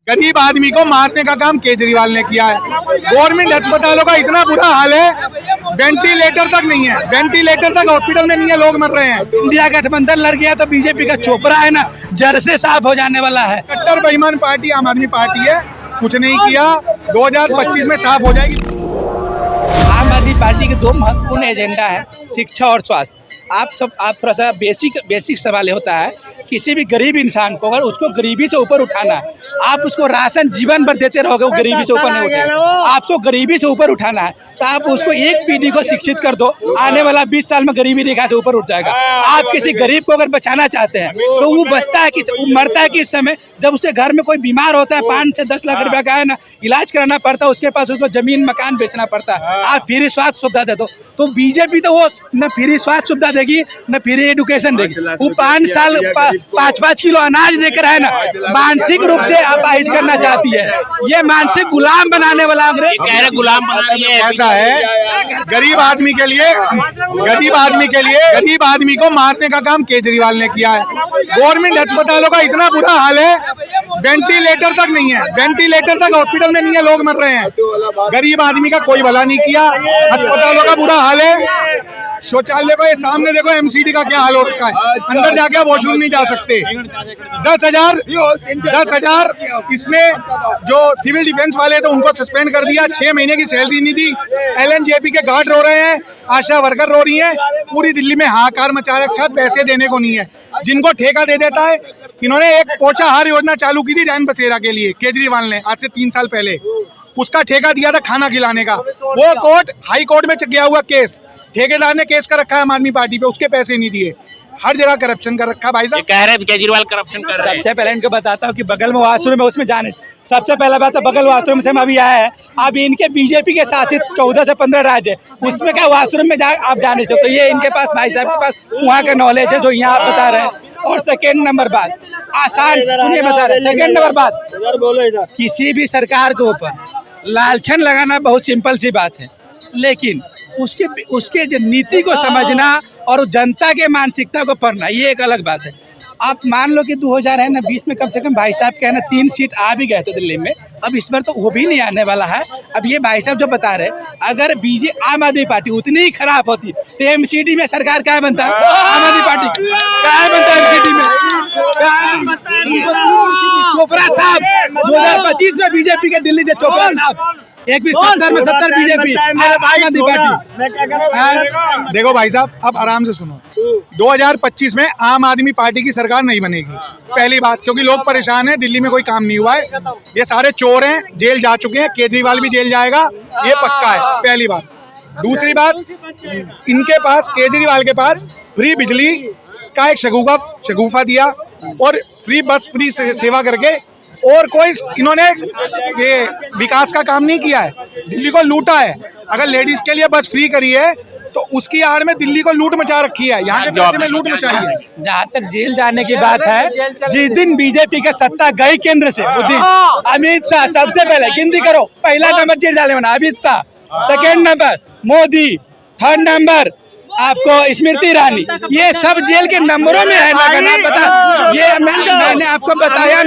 गरीब आदमी को मारने का काम केजरीवाल ने किया है। गवर्नमेंट अस्पतालों का इतना बुरा हाल है, वेंटिलेटर तक नहीं है, वेंटिलेटर तक हॉस्पिटल में नहीं है, लोग मर रहे हैं। इंडिया गठबंधन लड़ गया तो बीजेपी का चोपड़ा है ना, जड़ से साफ हो जाने वाला है। कट्टर बेईमान पार्टी आम आदमी पार्टी है, कुछ नहीं किया, 2025 में साफ हो जाएगी। आम आदमी पार्टी के दो महत्वपूर्ण एजेंडा है, शिक्षा और स्वास्थ्य। आप थोड़ा सा बेसिक सवाल होता है, किसी भी गरीब इंसान को अगर उसको गरीबी से ऊपर उठाना है, आप उसको राशन जीवन भर देते रहोगे, वो गरीबी से ऊपर नहीं उठेगा। आपको गरीबी से ऊपर उठाना है तो आप उसको एक पीढ़ी को शिक्षित कर दो, आने वाला 20 साल में गरीबी रेखा से ऊपर उठ जाएगा। आप किसी गरीब को अगर बचाना चाहते हैं तो वो बचता है वो मरता है किस समय, जब उसके घर में कोई बीमार होता है, 5 से 10 लाख रुपया का है ना इलाज कराना पड़ता है, उसके पास उसको जमीन मकान बेचना पड़ता है। आप फ्री स्वास्थ्य सुविधा दे दो, तो बीजेपी तो वो न फ्री स्वास्थ्य सुविधा देगी न फ्री एजुकेशन देगी। वो 5 साल 5-5 किलो अनाज देकर है ना मानसिक रूप से अपाहिज करना चाहती है। ये मानसिक गुलाम बनाने वाला गुलाम ऐसा है। गरीब आदमी के लिए गरीब आदमी को मारने का काम केजरीवाल ने किया है। गवर्नमेंट अस्पतालों का इतना बुरा हाल है, वेंटिलेटर तक नहीं है, वेंटिलेटर तक हॉस्पिटल में नहीं है, लोग मर रहे हैं। गरीब आदमी का कोई भला नहीं किया। अस्पतालों का बुरा हाल है, शौचालय को ये सामने देखो, एमसीडी का क्या हाल हो रखा है, अंदर जाके वॉशरूम नहीं जा सकते। 10,000 इसमें जो सिविल डिफेंस वाले थे उनको सस्पेंड कर दिया, 6 महीने की सैलरी नहीं दी। LNJP के गार्ड रो रहे हैं, आशा वर्कर रो रही हैं, पूरी दिल्ली में हाहाकार मचा रखा है, पैसे देने को नहीं है। जिनको ठेका दे देता है, इन्होंने एक पोषाहार योजना चालू की थी रैन बसेरा के लिए, केजरीवाल ने आज से 3 साल पहले उसका ठेका दिया था खाना खिलाने का। वो कोर्ट हाई कोर्ट में गया हुआ केस, ठेकेदार ने केस कर रखा है आम आदमी पार्टी पे, उसके पैसे नहीं दिए। हर जगह करप्शन कर रखा है भाई साहब। कह रहे हैं केजरीवाल करप्शन कर रहे हैं। सबसे पहले इनको बताता हूँ कि बगल में वॉशरूम है, उसमें जाने सबसे पहला बात है, बगल वॉशरूम से हम अभी आए हैं। अब इनके बीजेपी के शासित 14 से 15 राज्य है, उसमें क्या वॉशरूम में आप जाने से, तो ये इनके पास भाई साहब के पास वहाँ का नॉलेज है जो यहाँ आप बता रहे हैं। और सेकेंड नंबर बात, आसान सुनिए बता रहे हैं, सेकेंड नंबर बात, किसी भी सरकार के ऊपर लालछन लगाना बहुत सिंपल सी बात है, लेकिन उसके जो नीति को समझना और जनता के मानसिकता को पढ़ना ये एक अलग बात है। आप मान लो कि 2020 में कम से कम भाई साहब के है ना 3 सीट आ भी गए थे दिल्ली में, अब इस बार तो वो भी नहीं आने वाला है। अब ये भाई साहब जो बता रहे, अगर आम आदमी पार्टी उतनी ही खराब होती तो MCD में सरकार क्या बनता, आम आदमी पार्टी क्या बनता MCD में। चोपड़ा साहब 2025 में बीजेपी के दिल्ली से चोपड़ा साहब, एक भी 70 में 70 बीजेपी आम आदमी पार्टी। देखो भाई साहब, अब आराम से सुनो, 2025 में आम आदमी पार्टी की सरकार नहीं बनेगी, पहली बात, क्योंकि लोग परेशान हैं, दिल्ली में कोई काम नहीं हुआ है, ये सारे चोर हैं, जेल जा चुके हैं, केजरीवाल भी जेल जाएगा, ये पक्का है, पहली बात। दूसरी बात, इनके पास, केजरीवाल के पास फ्री बिजली का एक शगुफा दिया और फ्री बस फ्री सेवा करके, और कोई इन्होंने ये विकास का काम नहीं किया है, दिल्ली को लूटा है। अगर लेडीज के लिए बस फ्री करी है तो उसकी आड़ में दिल्ली को लूट मचा रखी है, यहाँ के पैसे में लूट मचाई है। जहाँ तक जेल जाने की बात है, जिस दिन बीजेपी का सत्ता गई केंद्र से, उस दिन अमित शाह सबसे पहले गिनती करो, पहला नंबर जेल जाने वाला Amit Shah, second number Modi, third number आपको स्मृति ईरानी, ये सब जेल के नंबरों में है ना। पता ये मैंने आपको बताया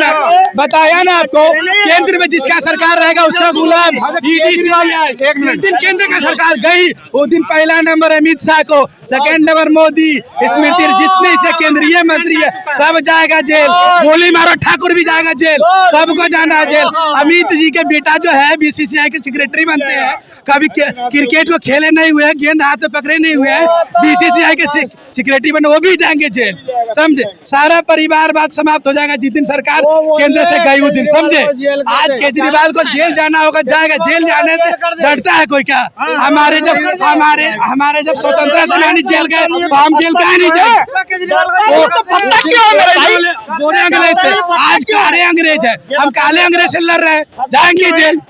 ना आपको, केंद्र में जिसका सरकार रहेगा उसका गुलाम। जिस दिन केंद्र का सरकार गई वो दिन पहला नंबर अमित शाह को, सेकेंड नंबर मोदी, स्मृति, जितने से केंद्रीय मंत्री है सब जाएगा जेल। गोली मारो ठाकुर भी जाएगा जेल, सबको जाना है जेल। अमित जी के बेटा जो है BCCI के सेक्रेटरी बनते हैं, कभी क्रिकेट को खेले नहीं हुए, गेंद हाथ में पकड़े नहीं हुए, BCCI के सेक्रेटरी बने, वो भी जाएंगे जेल, समझे। सारा परिवार बात समाप्त हो जाएगा जिस दिन सरकार केंद्र से गई उस दिन, समझे। आज केजरीवाल को जेल जाना होगा, जाएगा। जेल जाने से डरता है कोई क्या? हमारे जब स्वतंत्रता सेनानी जेल गए तो हम जेल काहे नहीं जाए? गोरे अंग्रेज थे, आज काले अंग्रेज है, हम काले अंग्रेज से लड़ रहे हैं, जाएंगे जेल।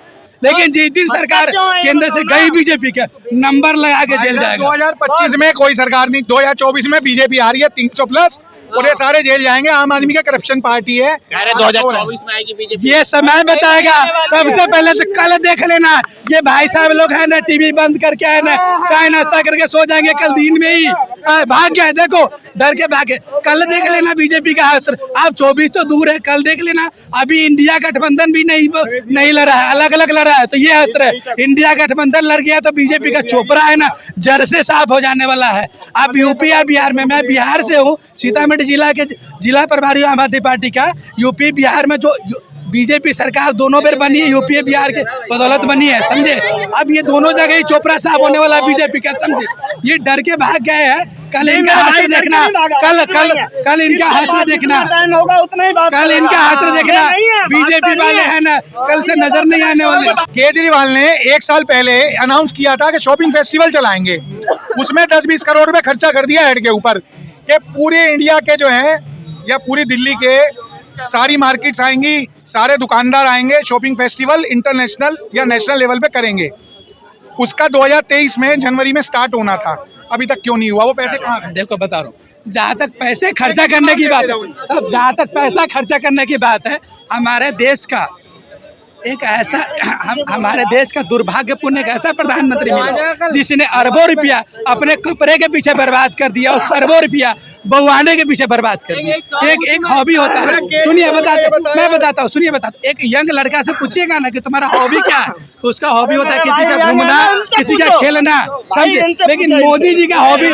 लेकिन जिस दिन सरकार केंद्र से गई बीजेपी के, नंबर लगा के जेल जाएगा। 2025 में कोई सरकार नहीं, 2024 में बीजेपी आ रही है 300+, और ये सारे जेल जाएंगे। आम आदमी का करप्शन पार्टी है, 2024 में आएगी बीजेपी, ये समय बताएगा। सबसे पहले तो कल देख लेना, ये भाई साहब लोग है ना टीवी बंद करके है ना चाय नाश्ता करके सो जाएंगे कल दिन में ही, भाग गए, देखो डर के भागे। कल देख लेना बीजेपी का अस्त्र, आप 24 तो दूर है, कल देख लेना अभी इंडिया गठबंधन भी नहीं लड़ रहा है, अलग अलग लड़ रहा है। तो ये अस्त्र है, इंडिया गठबंधन लड़ गया तो बीजेपी का चोपड़ा है ना जड़ से साफ हो जाने वाला है। आप यूपी या बिहार में, मैं बिहार से हूँ, सीतामढ़ी जिला के जिला प्रभारी आम आदमी पार्टी का। यूपी बिहार में जो बीजेपी सरकार दोनों बार बनी है, यूपी बिहार के बदौलत बनी है, समझे। अब ये दोनों जगह ही चोपड़ा साफ होने वाला बीजेपी का, समझे। ये डर के भाग गए हैं। कल इनका हाथ देखना, कल इनका हाथ देखना, कल इनका हाथ देखना। बीजेपी वाले हैं ना, कल से नजर नहीं आने वाले। केजरीवाल ने 1 साल पहले अनाउंस किया था कि शॉपिंग फेस्टिवल चलाएंगे, उसमें 10-20 करोड़ रुपए खर्चा कर दिया हेड के ऊपर कि पूरे इंडिया के जो है या पूरी दिल्ली के सारी मार्केट्स आएंगी, सारे दुकानदार आएंगे, शॉपिंग फेस्टिवल इंटरनेशनल या नेशनल लेवल पे करेंगे। उसका 2023 में जनवरी में स्टार्ट होना था, अभी तक क्यों नहीं हुआ? वो पैसे कहाँ गए? देखो बता रहा हूँ, जहाँ तक पैसे खर्चा करने की बात है, सब जहाँ तक पैसा खर्चा करने की बात है, हमारे देश का एक ऐसा हमारे देश का दुर्भाग्यपूर्ण एक ऐसा प्रधानमंत्री मिला जिसने अरबों रुपया अपने कपड़े के पीछे बर्बाद कर दिया और अरबों रुपया बहुआने के पीछे बर्बाद कर दिया। एक हॉबी होता है, सुनिए मैं बताता हूँ, सुनिए बताता हूँ। एक यंग लड़का से पूछिएगा ना कि तुम्हारा हॉबी क्या है, तो उसका हॉबी होता है किसी का घूमना, किसी का खेलना, समझे। लेकिन मोदी जी का हॉबी,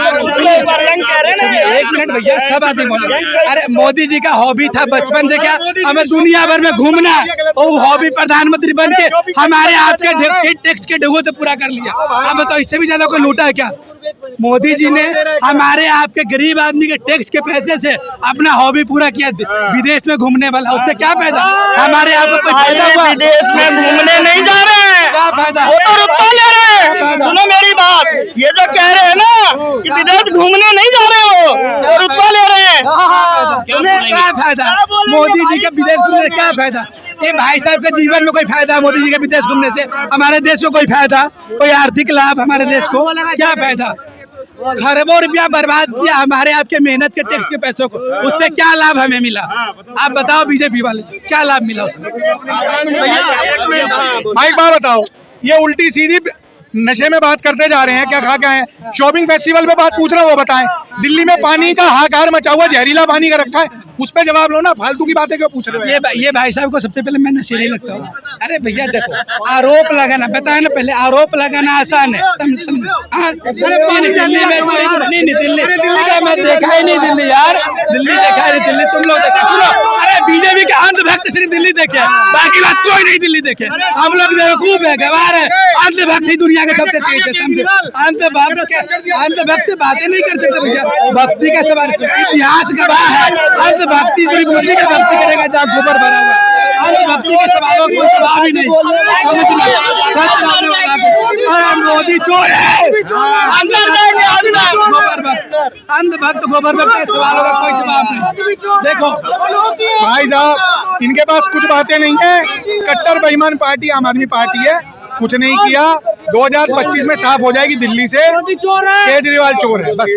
एक मिनट भैया, सब आदमी बोले, अरे मोदी जी का हॉबी था बचपन से क्या हमें दुनिया भर में घूमना, वो हॉबी प्रधानमंत्री बन के हमारे आपके टैक्स के डगों से पूरा कर लिया। अब बताओ इससे भी ज्यादा कोई लूटा है क्या? मोदी जी ने हमारे आपके गरीब आदमी के टैक्स के पैसे से अपना हॉबी पूरा किया, विदेश में घूमने वाला। उससे क्या फायदा? हमारे यहाँ कोई फायदा हुआ? विदेश में घूमने नहीं जा रहे हैं, क्या फायदा? वो तो रुपया ले रहे हैं। सुनो मेरी बात, ये जो कह रहे हैं ना कि विदेश घूमने नहीं जा रहे वो रुपया ले रहे हैं। क्या फायदा मोदी जी का विदेश घूमने से? क्या फायदा? ये भाई साहब के जीवन में कोई फायदा मोदी जी के विदेश घूमने से? हमारे देश को कोई फायदा, कोई आर्थिक लाभ हमारे देश को? क्या फायदा? खरबों रुपया बर्बाद किया हमारे आपके मेहनत के टैक्स के पैसों को, उससे क्या लाभ हमें मिला? आप बताओ बीजेपी वाले, क्या लाभ मिला उससे? भाई एक बात बताओ, ये उल्टी सीधी नशे में बात करते जा रहे हैं, क्या खा क्या है? शॉपिंग फेस्टिवल पे बात पूछ रहा हूँ, वो बताएं। दिल्ली में पानी का हाहाकार मचा हुआ, जहरीला पानी का रखा है, उस पे जवाब लो ना, फालतू की बातें क्यों पूछ रहे हो? ये भाई साहब को सबसे पहले मैं नशेड़ी लगता हूँ। अरे भैया देखो, आरोप लगाना, बताया ना पहले, आरोप लगाना आसान है, समझ। दिल्ली में नहीं दिल्ली, अरे मैं देखा ही नहीं दिल्ली यार, दिल्ली देखा नहीं, दिल्ली तुम लोग देखा। सुनो, अरे बीजेपी के अंधभक्त सिर्फ दिल्ली देखे, बाकी बात कोई नहीं दिल्ली देखे। हम लोग बेवकूफ है, गवार है, अंधभक्त ही दुनिया के सबसे तेज है, समझे। अंधभक्त से बातें नहीं कर सकते भैया, भक्ति का सवाल, इतिहास गवाह है। भक्ति सिर्फ उसी का भक्ति करेगा जहाँ गोबर भरा हुआ है। अंधभक्ति के सवालों को जवाब ही नहीं, समझना। अरे मोदी चोर है, अंधभक्त गोबर भक्त के सवालों का कोई जवाब नहीं। देखो भाई साहब, इनके पास कुछ बातें नहीं है, कट्टर बेईमान पार्टी आम आदमी पार्टी है, कुछ नहीं किया। 2025 में साफ हो जाएगी दिल्ली से, केजरीवाल चोर है बस।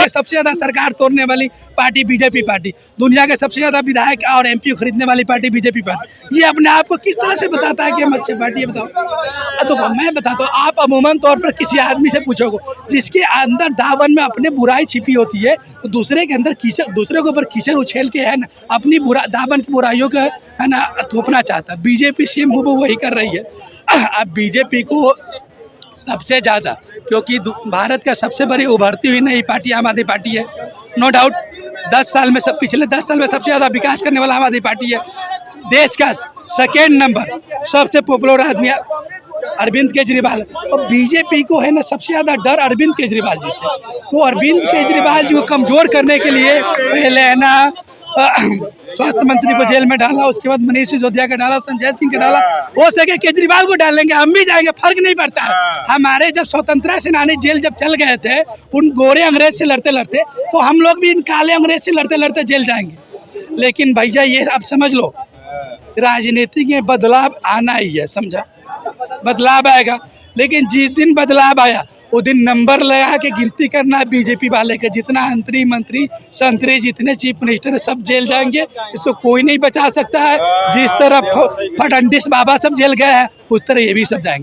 सबसे ज्यादा सरकार तोड़ने वाली पार्टी बीजेपी पार्टी, दुनिया के सबसे ज्यादा विधायक और एमपी खरीदने वाली पार्टी बीजेपी पार्टी। ये अपने आप को किस तरह से बताता है कि हम अच्छे पार्टी है? बताओ। तो मैं बताता हूँ, आप अमूमन तौर पर किसी आदमी से पूछोगे जिसके अंदर दामन में अपने बुराई छिपी होती है, तो दूसरे के अंदर कीचड़, दूसरे के ऊपर कीचड़ उछेल के है ना अपनी दामन की बुराइयों का है ना थोपना चाहता है। बीजेपी सेम वो वही कर रही है। अब बीजेपी को सबसे ज़्यादा, क्योंकि भारत का सबसे बड़ी उभरती हुई नई पार्टी आम आदमी पार्टी है, नो डाउट। 10 साल में पिछले 10 साल में सबसे ज़्यादा विकास करने वाला आम आदमी पार्टी है। देश का सेकेंड नंबर सबसे पॉपुलर आदमी अरविंद केजरीवाल, और बीजेपी को है ना सबसे ज़्यादा डर अरविंद केजरीवाल जी से। तो अरविंद केजरीवाल जी को कमज़ोर करने के लिए पहले है ना स्वास्थ्य मंत्री को जेल में डाला, उसके बाद मनीष सिसोदिया का डाला, संजय सिंह का डाला, हो सके केजरीवाल को डालेंगे, हम भी जाएंगे, फर्क नहीं पड़ता है। हमारे जब स्वतंत्रता सेनानी जेल जब चल गए थे उन गोरे अंग्रेज से लड़ते लड़ते, तो हम लोग भी इन काले अंग्रेज से लड़ते लड़ते जेल जाएंगे। लेकिन भैया ये अब समझ लो, राजनीति में बदलाव आना ही है, समझा। बदलाव आएगा, लेकिन जिस दिन बदलाव आया वो दिन नंबर लगा के गिनती करना है बीजेपी वाले के। जितना मंत्री संतरी, जितने चीफ मिनिस्टर सब जेल जाएंगे, इसको कोई नहीं बचा सकता है। जिस तरह फडणवीस बाबा सब जेल गए हैं, उस तरह ये भी सब जाएंगे।